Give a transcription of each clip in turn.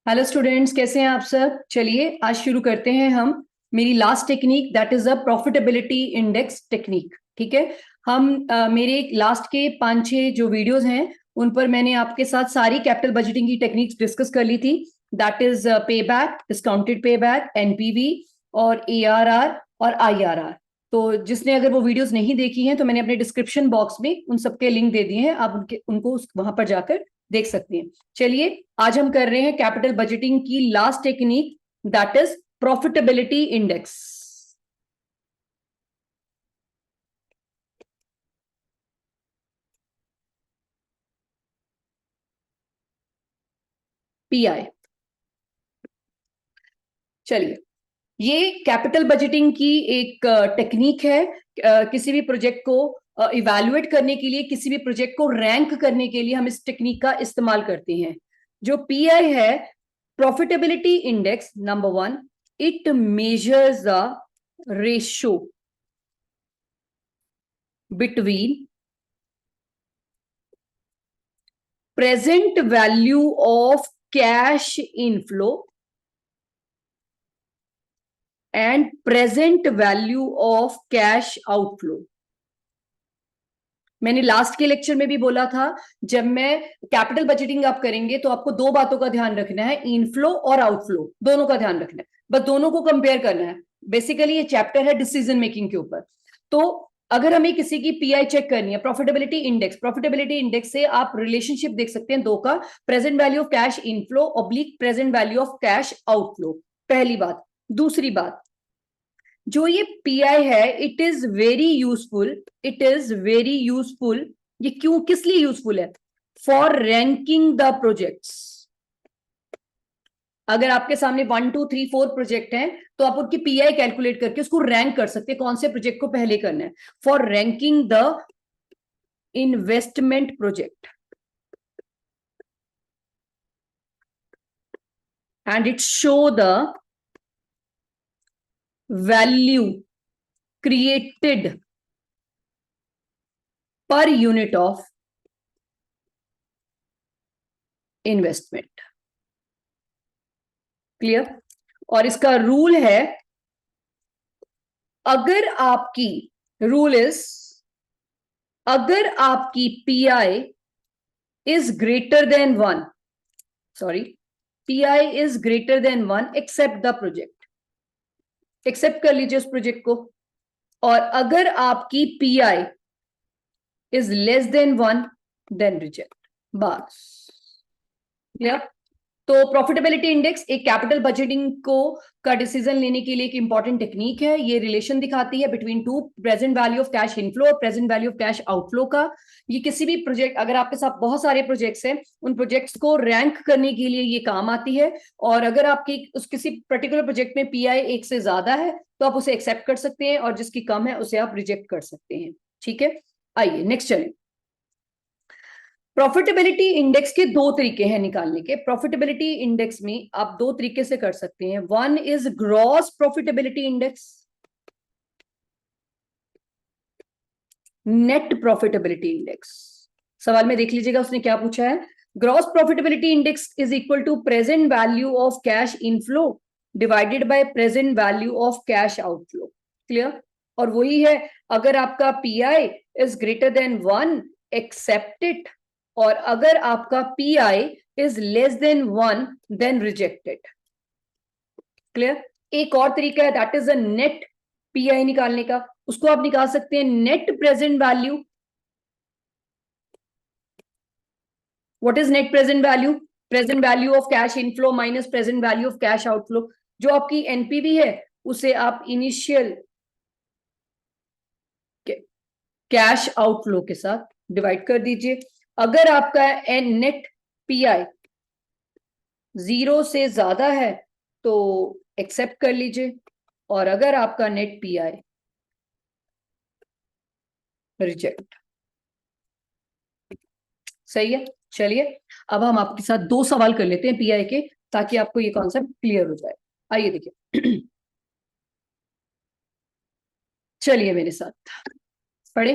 Hello students, कैसे हैं आप सब। चलिए आज शुरू करते हैं हम मेरी last technique, that is a profitability index technique. ठीक है। हम मेरे लास्ट के 5-6 जो वीडियोस हैं उन पर मैंने आपके साथ सारी कैपिटल बजटिंग की टेक्निक्स डिस्कस कर ली थी। दैट इज पे back, discounted pay back, NPV और एआरआर और आईआरआर। तो जिसने अगर वो वीडियोस नहीं देखी हैं तो मैंने अपने डिस्क्रिप्शन बॉक्स में उन सबके लिंक दे दिए हैं, आप उनको वहां पर जाकर देख सकते हैं। चलिए आज हम कर रहे हैं कैपिटल बजटिंग की last technique, that is profitability index. Pi. चलिए, ये कैपिटल बजटिंग की एक टेक्निक है। किसी भी प्रोजेक्ट को इवैल्यूएट करने के लिए, किसी भी प्रोजेक्ट को रैंक करने के लिए हम इस टेक्निक का इस्तेमाल करते हैं। जो पीआई है, profitability index number 1, it measures the ratio between present value of cash inflow and present value of cash outflow। मैंने लास्ट के लेक्चर में भी बोला था, जब मैं कैपिटल बजटिंग आप करेंगे तो आपको दो बातों का ध्यान रखना है, इनफ्लो और आउटफ्लो, दोनों का ध्यान रखना है, बस दोनों को कंपेयर करना है। बेसिकली ये चैप्टर है डिसीजन मेकिंग के ऊपर। तो अगर हमें किसी की पीआई चेक करनी है, प्रॉफिटेबिलिटी इंडेक्स से आप रिलेशनशिप देख सकते हैं दो का, present value of cash inflow oblique present value of cash outflow. पहली बात। दूसरी बात, जो ये पीआई है, इट इज वेरी यूजफुल, ये क्यों, किस लिए यूजफुल है? For ranking the projects. अगर आपके सामने 1 2 3 4 प्रोजेक्ट हैं तो आप उनकी पीआई कैलकुलेट करके उसको रैंक कर सकते हैं, कौन से प्रोजेक्ट को पहले करना है। For ranking the investment project, and it show the value created per unit of investment. Clear? और इसका रूल है, अगर आपकी रूल इज, अगर आपकी PI is greater than 1, sorry, PI is greater than 1 accept the project, accept कर लीजिए उस प्रोजेक्ट को। और अगर आपकी PI is less than 1 then reject. बस। क्लियर? तो प्रॉफिटेबिलिटी इंडेक्स एक कैपिटल बजटिंग को का डिसीजन लेने के लिए एक इंपॉर्टेंट टेक्निक है। ये रिलेशन दिखाती है between two, present value of cash inflow और present value of cash outflow का। ये किसी भी प्रोजेक्ट, अगर आपके साथ बहुत सारे प्रोजेक्ट्स हैं, उन प्रोजेक्ट्स को रैंक करने के लिए ये काम आती है। और अगर आपकी उस किसी पर्टिकुलर प्रोजेक्ट में पीआई 1 से ज्यादा है तो आप उसे एक्सेप्ट कर सकते हैं, और जिसकी कम है उसे आप रिजेक्ट कर सकते हैं। ठीक है, आइए नेक्स्ट चलें। प्रॉफिटेबिलिटी इंडेक्स के दो तरीके हैं निकालने के। प्रॉफिटेबिलिटी इंडेक्स में आप दो तरीके से कर सकते हैं। One is gross profitability index, net profitability index. सवाल में देख लीजिएगा उसने क्या पूछा है। Gross profitability index is equal to present value of cash inflow divided by present value of cash outflow. Clear? और वही है, अगर आपका PI is greater than 1 accept it, और अगर आपका PI is less than 1 then rejected. Clear? एक और तरीका है, that is a net pi निकालने का। उसको आप निकाल सकते हैं net present value. What is net present value? Present value of cash inflow minus present value of cash outflow. जो आपकी एनपीवी है उसे आप इनिशियल कैश आउटफ्लो के साथ डिवाइड कर दीजिए। अगर आपका नेट पीआई 0 से ज्यादा है तो एक्सेप्ट कर लीजिए, और अगर आपका नेट पीआई रिजेक्ट। सही है? चलिए अब हम आपके साथ दो सवाल कर लेते हैं पीआई के, ताकि आपको ये कॉन्सेप्ट क्लियर हो जाए। आइए देखिए। चलिए मेरे साथ पढ़े।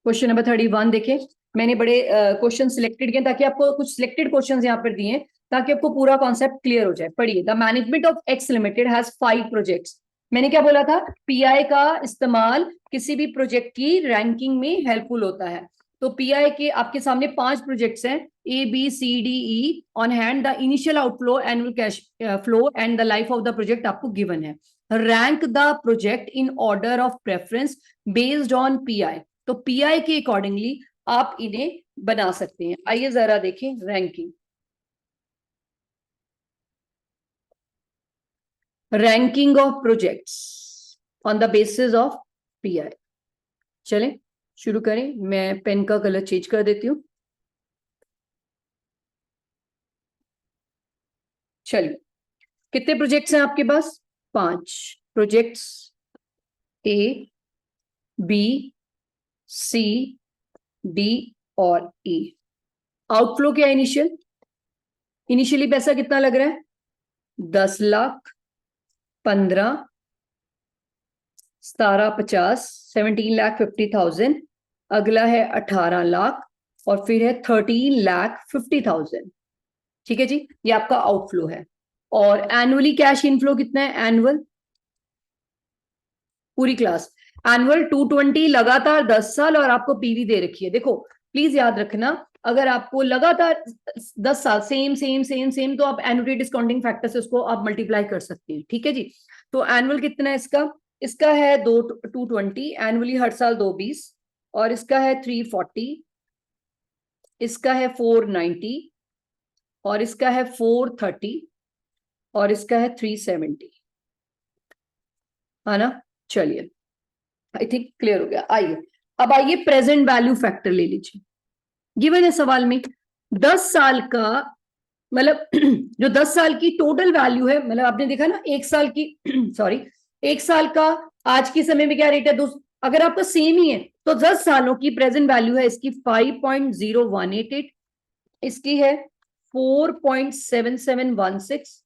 क्वेश्चन नंबर 31 देखें। मैंने बड़े क्वेश्चन सिलेक्टेड किए ताकि आपको कुछ सिलेक्टेड क्वेश्चंस यहाँ पर दिए हैं ताकि आपको पूरा कॉन्सेप्ट क्लियर हो जाए। पढ़िए, the management of x limited has 5 projects. मैंने क्या बोला था, पीआई का इस्तेमाल किसी भी प्रोजेक्ट की रैंकिंग में हेल्पफुल होता है। तो पीआई के आपके सामने 5 प्रोजेक्ट्स हैं, A B C D E on hand, the initial outflow, annual cash flow and the life of the project आपको गिवन है। Rank the project in order of preference based on PI. तो PI के accordingly आप इन्हें बना सकते हैं। आइए जरा देखें ranking. Ranking of projects on the basis of PI. चलें शुरू करें। मैं पेन का कलर चेंज कर देती हूं। चलिए, कितने प्रोजेक्ट्स हैं आपके पास? 5 projects, A B C D और ई। आउटफ्लो क्या इनिशियल? इनिशियली पैसा कितना लग रहा है? 10 लाख, 15, 17, 50, 17,50,000। अगला है 18 लाख और फिर है 13,50,000। ठीक है जी, ये आपका आउटफ्लो है। और एनुअली कैश इनफ्लो कितना है? एनुअल पूरी क्लास एनुअल 220 लगातार 10 साल, और आपको पीवी दे रखी है। देखो प्लीज याद रखना, अगर आपको लगातार 10 साल सेम सेम सेम सेम, तो आप एनुअली डिस्काउंटिंग फैक्टर से उसको आप मल्टीप्लाई कर सकते हैं। ठीक है जी। तो एनुअल कितना है इसका? इसका है 220, एनुअली हर साल 220, और इसका है 340, इसका है 490, और इसका है 430, और इसका है 370, है ना? चलिए, आई थिंक क्लियर हो गया। आइए अब आइए प्रेजेंट वैल्यू फैक्टर ले लीजिए। गिवन है सवाल में 10 साल का, मतलब जो 10 साल की टोटल वैल्यू है, मतलब आपने देखा ना 1 साल की सॉरी 1 साल का आज के समय में क्या रेट है? अगर आपका सेम ही है तो 10 सालों की प्रेजेंट वैल्यू है इसकी 5.0188, इसकी है 4.7716,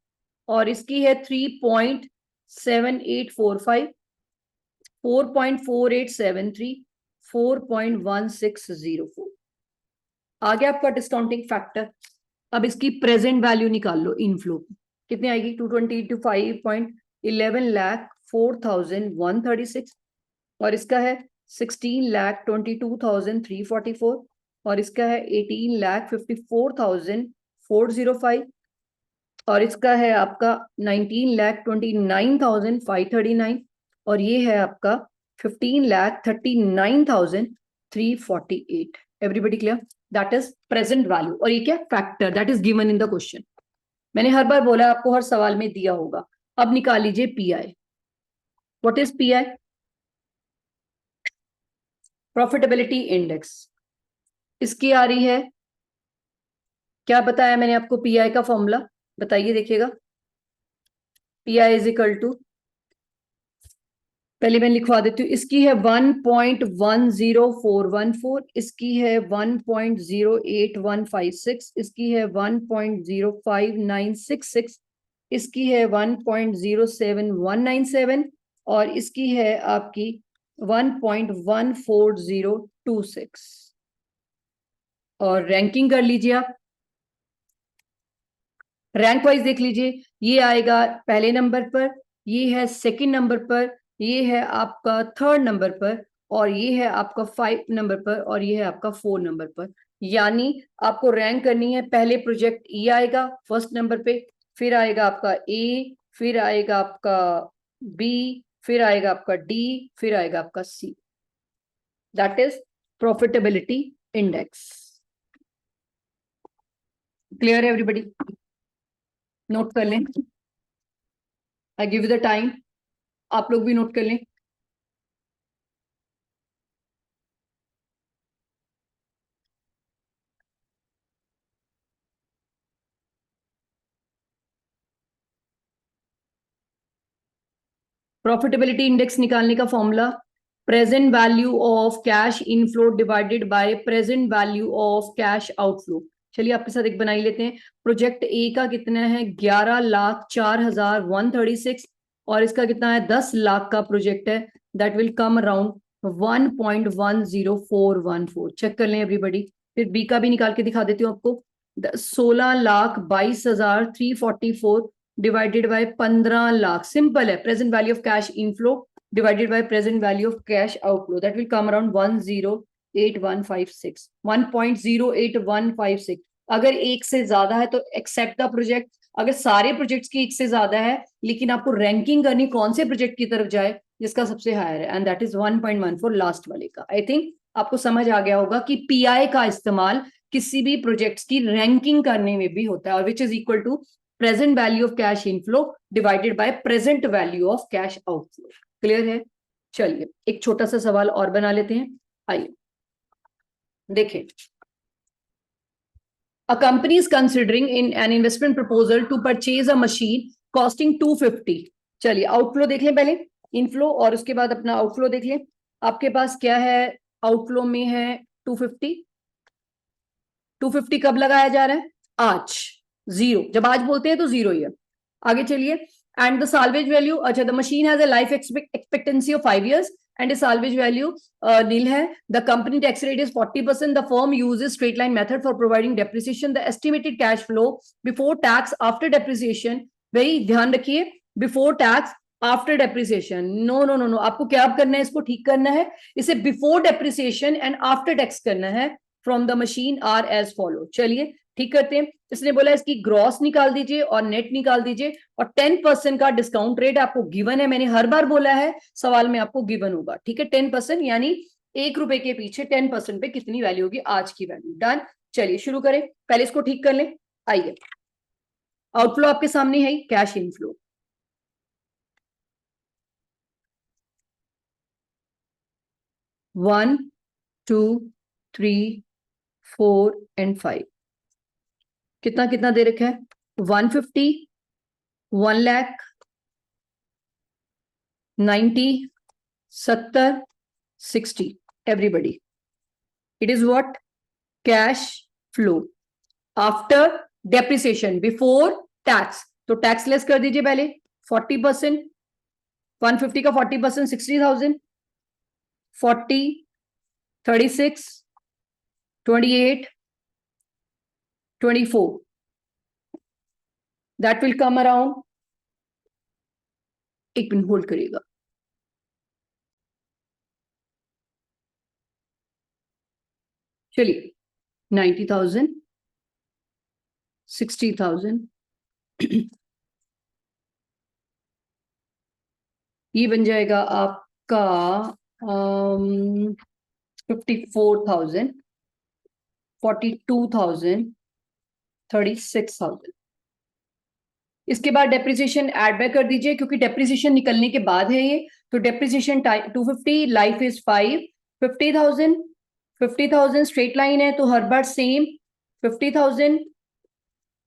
और इसकी है 3.7845, 4.4873, 4.1604। आ गया आपका डिस्काउंटिंग फैक्टर। अब इसकी प्रेजेंट वैल्यू निकाल लो इनफ्लो की। कितनी आएगी? 220 to 5.11 लाख 4,136, और इसका है 16,22,344, और इसका है 18,54,405, और इसका है आपका 19,29,539, और ये है आपका 15,39,348। Everybody clear? That is present value. और ये क्या? Factor that is given in the question. मैंने हर बार बोला आपको हर सवाल में दिया होगा। अब निकाल लीजिए pi. What is pi? Profitability index. इसकी आ रही है, क्या बताया मैंने आपको पीआई का फॉर्मूला? बताइए, देखिएगा। पीआई इज इक्वल टू, पहले मैं लिखवा देती हूँ, इसकी है 1.10414, इसकी है 1.08156, इसकी है 1.05966, इसकी है 1.07197, और इसकी है आपकी 1.14026। और रैंकिंग कर लीजिए आप, रैंक वाइज देख लीजिए। ये आएगा पहले नंबर पर, ये है सेकंड नंबर पर, ये है आपका थर्ड नंबर पर, और ये है आपका 5 नंबर पर, और ये है आपका 4 नंबर पर। यानी आपको रैंक करनी है। पहले प्रोजेक्ट ई आएगा फर्स्ट नंबर पे, फिर आएगा आपका ए, फिर आएगा आपका बी, फिर आएगा आपका डी, फिर आएगा आपका C. That is profitability index. Clear है एवरीबडी? नोट कर लें, I give you the time, आप लोग भी नोट कर लें। प्रॉफिटेबिलिटी इंडेक्स निकालने का formula, present value of cash inflow divided by present value of cash outflow. चलिए आपके साथ एक बनाई लेते हैं। प्रोजेक्ट ए का कितना है? 11,04,136, और इसका कितना है? 10 लाख का प्रोजेक्ट है। That will come around 1.10414। Check कर लें एवरीबडी। फिर बी का भी निकाल के दिखा देती हूँ आपको। 16,22,344 डिवाइडेड बाय 15 लाख. सिंपल है. Present value of cash inflow divided by present value of cash outflow, that will come around 108,156. 1.08156. अगर एक से ज्यादा है तो एक्सेप्ट द प्रोजेक्ट. अगर सारे प्रोजेक्ट्स की एक से ज्यादा है लेकिन आपको रैंकिंग करनी कौन से प्रोजेक्ट की तरफ जाए जिसका सबसे हायर है, एंड दैट इज 1.14 लास्ट वाले का. आई थिंक आपको समझ आ गया होगा कि पीआई का इस्तेमाल किसी भी प्रोजेक्ट्स की रैंकिंग करने में भी होता है, और which is equal to present value of cash inflow divided by present value of cash outflow. Clear है? चलिए एक छोटा सा सवाल और बना लेते हैं. आइए देखें. A company is considering in an investment proposal to purchase a machine costing 250. चलिए आउटफ्लो देख लें पहले, इनफ्लो और उसके बाद अपना आउटफ्लो देख लें. आपके पास क्या है? आउटफ्लो में है 250. 250 कब लगाया जा रहा है? आज. जीरो. जब आज बोलते हैं तो जीरो ही है. आगे चलिए. एंड द साल्वेज वैल्यू, अच्छा the machine has a life expectancy of 5 years and a salvage value nil hai. The company tax rate is 40%. The firm uses straight line method for providing depreciation. The estimated cash flow before tax after depreciation, भाई ध्यान रखिए, before tax after depreciation, no no no no, आपको क्या करना है? इसको ठीक करना है. इसे before depreciation and after tax करना है. From the machine are as follow. चलिए ठीक करते हैं. इसने बोला इसकी ग्रॉस निकाल दीजिए और नेट निकाल दीजिए, और 10% का डिस्काउंट रेट आपको गिवन है. मैंने हर बार बोला है सवाल में आपको गिवन होगा. ठीक है, 10%, यानी ₹1 के पीछे 10% पे कितनी वैल्यू होगी? आज की वैल्यू. डन. चलिए शुरू करें. पहले इसको ठीक कर लें. आइए, आउटफ्लो आपके सामने है, cash inflow. One, two, three, 4 and 5. कितना कितना दे रखा है? 150, 1 lakh, 90, 70, 60. Everybody, it is what? Cash flow after depreciation before tax. तो टैक्स लेस कर दीजिए पहले 40%. 150 का 40% 60,000. 40, 36, 28, 24. That will come around, एक मिनट होल्ड करिएगा. चलिए 90,000, 60,000, ये बन जाएगा आपका 54,000, 42,000, 36,000. इसके बाद डेप्रिसिएशन ऐड बैक कर दीजिए, क्योंकि डेप्रिसिएशन निकलने के बाद है ये. तो depreciation 250, life is 5. 50,000, 50,000 straight line है तो हर बार सेम. 50,000,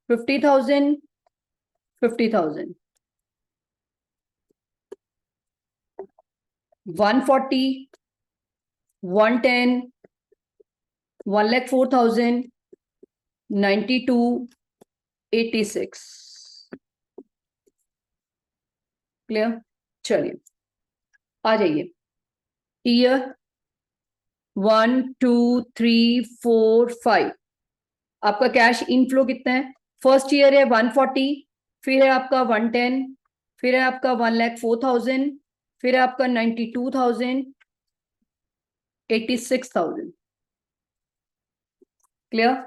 50,000, 50,000, 140, 110, 1,04,000, 92, 86. क्लियर? चलिए आ जाइए. ईयर 1, 2, 3, 4, 5. आपका कैश इनफ्लो कितना है? फर्स्ट ईयर है 140, फिर है आपका 110, फिर है आपका 1,04,000, फिर है आपका 92,000, 86,000. क्लियर?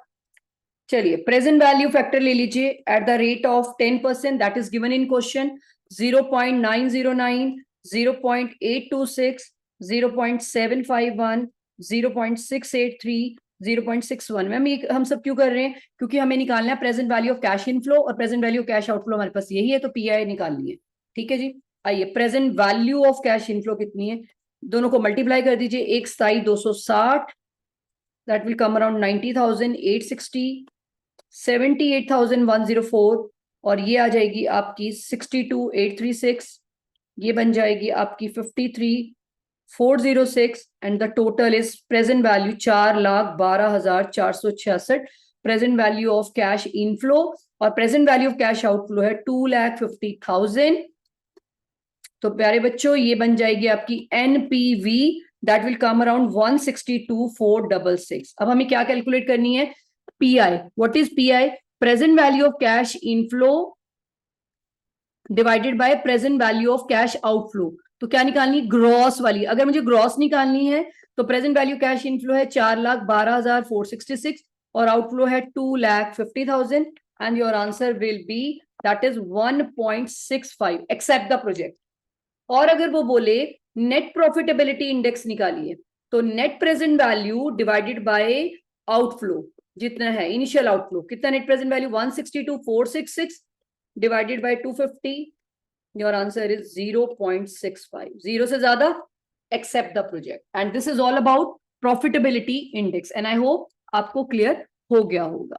चलिए प्रेजेंट वैल्यू फैक्टर ले लीजिए at the rate of 10%, that is given in question. 0.909, 0.826, 0.751, 0.683, 0.61. Ma'am ये हम सब क्यों कर रहे हैं? क्योंकि हमें निकालना है present value of cash inflow और present value of cash outflow. हमारे पास यही है तो पीआई निकालनी है. ठीक है जी. आइए, present value of cash inflow कितनी है? दोनों को मल्टीप्लाई कर दीजिए. 1,260, that will come around 90,860, 78,104, और ये आ जाएगी आपकी 62,836. ये बन जाएगी आपकी 53,406, and the total is present value 4,12,466. Present value of cash inflow और present value of cash outflow है 2,50,000. तो प्यारे बच्चों ये बन जाएगी आपकी NPV, that will come around 162,466. अब हमें क्या कैलकुलेट करनी है? PI. What is PI? Present value of cash inflow divided by present value of cash outflow. तो क्या निकालनी? ग्रॉस वाली. अगर मुझे ग्रॉस निकालनी है तो प्रेजेंट वैल्यू कैश इनफ्लो है 4,12,466 और आउटफ्लो है 2,50,000 and your answer will be that is 1.65 accept the project. और अगर वो बोले नेट प्रॉफिटेबिलिटी इंडेक्स निकालिए तो net present value divided by outflow जितना है इनिशियल आउटफ्लो कितना net present value 162,466 divided by 250, your answer is 0.65. 0 से ज्यादा accept the project. And this is all about profitability index. And I hope आपको clear हो गया होगा.